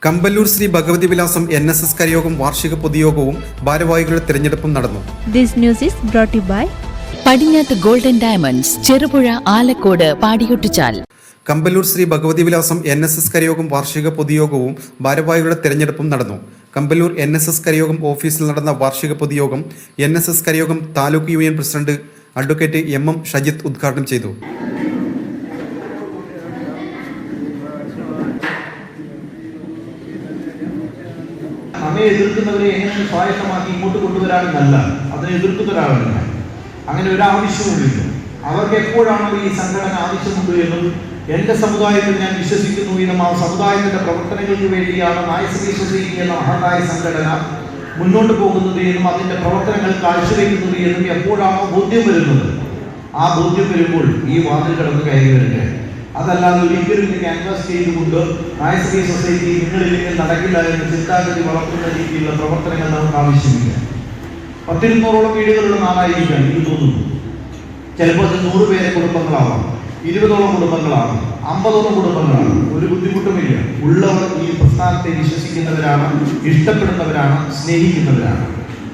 Kampallur Shri Bhagavathi Vilasam NSS കരയോഗം വാർഷിക പൊതുയോഗവും ഭാരവാഹികളുടെ തിരഞ്ഞെടുപ്പും നടന്നു. This news is brought to you by Padinjath golden diamonds, Cherupuzha, Alakode, Padiyottuchal. Kampallur Shri Bhagavathi Vilasam NSS കരയോഗം വാർഷിക പൊതുയോഗവും ഭാരവാഹികളുടെ തിരഞ്ഞെടുപ്പും നടന്നു. കമ്പല്ലൂർ NSS കരയോഗം ഓഫീസിൽ നടന്ന വാർഷിക പൊതുയോഗം NSS കരയോഗം taluk union president advocate MM Shajith ഉദ്ഘാടനം ചെയ്തു. നമ്മെ എതിർക്കുന്നവരെ എങ്ങനെ സ്വായത്തമാക്കി ഇങ്ങോട്ട് കൊണ്ടുവരാമെന്നല്ല, അതിനെ എതിർക്കുന്ന ഒരാളല്ല. അങ്ങനെ ഒരു ആവശ്യവുമില്ല. അവർക്ക് എപ്പോഴാണോ ഈ സംഘടന ആവശ്യമുണ്ട് എന്നും എൻ്റെ സമുദായത്തിൽ ഞാൻ വിശ്വസിക്കുന്നു എന്നും ആ സമുദായത്തിൻ്റെ പ്രവർത്തനങ്ങൾക്ക് വേണ്ടിയാണ് നായശ്രീ സൊസൈറ്റി എന്ന മഹത്തായ സംഘടന മുന്നോട്ട് പോകുന്നത് എന്നും അതിൻ്റെ പ്രവർത്തനങ്ങൾ കാഴ്ചവെക്കുന്നത് എന്നും എപ്പോഴാണോ ബോധ്യം വരുന്നത്, ആ ബോധ്യം വരുമ്പോൾ ഈ വാതിൽ കടന്ന് കയറി വരിക. അതല്ലാതെ ഒരിക്കലും ഇത് ക്യാൻവാസ് ചെയ്തുകൊണ്ട് നായശ്രീ സൊസൈറ്റി നിങ്ങളില്ലെങ്കിൽ നടക്കില്ല എന്ന ചിന്താഗതി വളർത്തുന്ന രീതിയിലുള്ള പ്രവർത്തനങ്ങൾ നമുക്ക് ആവശ്യമില്ല. 100-200ഓളം വീടുകളുള്ള നാടായിരിക്കാം എനിക്ക് തോന്നുന്നു. ചിലപ്പോൾ 100 പേരെ കുടുംബങ്ങളാവാം, 20ഓളം കുടുംബങ്ങളാവാം, 50ഓളം കുടുംബങ്ങളാണ്. ഒരു ബുദ്ധിമുട്ടുമില്ല. ഉള്ളവർ ഈ പ്രസ്ഥാനത്തെ വിശ്വസിക്കുന്നവരാണ്, ഇഷ്ടപ്പെടുന്നവരാണ്, സ്നേഹിക്കുന്നവരാണ്.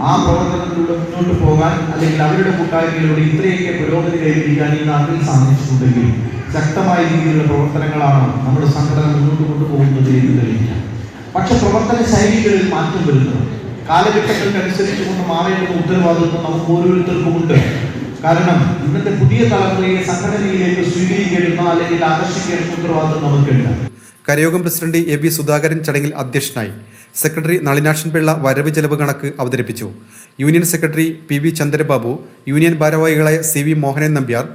ആ പ്രവർത്തനത്തിലൂടെ മുന്നോട്ട് പോകാൻ അല്ലെങ്കിൽ അവരുടെ കൂട്ടായ്മയിലൂടെ ഇത്രയൊക്കെ പുരോഗതി കൈവരിക്കാൻ ഈ നാട്ടിൽ സാധിച്ചിട്ടുണ്ടെങ്കിൽ ശക്തമായ രീതിയിലുള്ള പ്രവർത്തനങ്ങളാണ് നമ്മുടെ സംഘടന മുന്നോട്ട് കൊണ്ടുപോകുന്നത് എന്ന് തെളിയിക്കാം. പക്ഷെ പ്രവർത്തന ശൈലികളിൽ മാറ്റം വരുന്നത് കാലഘട്ടങ്ങൾക്കനുസരിച്ചുകൊണ്ട് മാറേണ്ടുന്ന ഉത്തരവാദിത്വം നമുക്ക് ഓരോരുത്തർക്കുമുണ്ട്. കാരണം ഇന്നത്തെ പുതിയ തലമുറയെ സംഘടനയിലേക്ക് സ്വീകരിക്കേണ്ടുന്ന അല്ലെങ്കിൽ ആകർഷിക്കേണ്ടുന്ന ഉത്തരവാദിത്വം നമുക്കുണ്ട്. കരയോഗം പ്രസിഡന്റ് AB സുധാകരൻ ചടങ്ങിൽ അധ്യക്ഷനായി. സെക്രട്ടറി നളിനാക്ഷൻ പിള്ള വരവ് ചെലവ് കണക്ക് അവതരിപ്പിച്ചു. Union secretary PV Chandrababu, union ഭാരവാഹികളായ CV Mohanan Nambiar,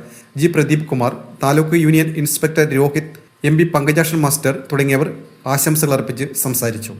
G Pradeep Kumar, taluk union inspector Rohit, MB Pankajakshan master തുടങ്ങിയവർ ആശംസകൾ അർപ്പിച്ച് സംസാരിച്ചു.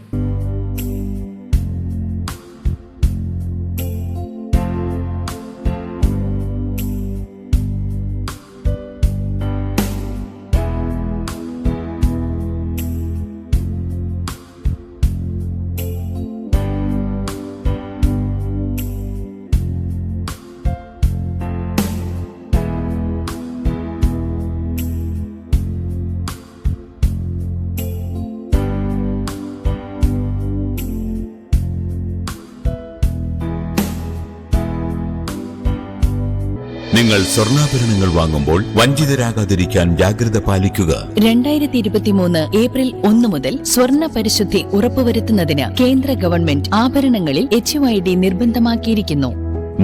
നിങ്ങൾ സ്വർണ്ണാഭരണങ്ങൾ വാങ്ങുമ്പോൾ വഞ്ചിതരാകാതിരിക്കാൻ ജാഗ്രത പാലിക്കുക. 2023 ഏപ്രിൽ 1 മുതൽ സ്വർണ്ണ പരിശുദ്ധി ഉറപ്പുവരുത്തുന്നതിന് കേന്ദ്ര ഗവൺമെന്റ് ആഭരണങ്ങളിൽ HUID നിർബന്ധമാക്കിയിരിക്കുന്നു.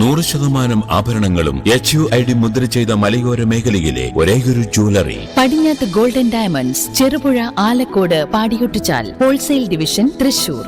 100% ആഭരണങ്ങളും HUID മുദ്ര ചെയ്ത മലയോര മേഖലയിലെ ഒരേയൊരു jewellery Padinjath golden diamonds, Cherupuzha, Alakode, Padiyottuchal. Wholesale division, Thrissur.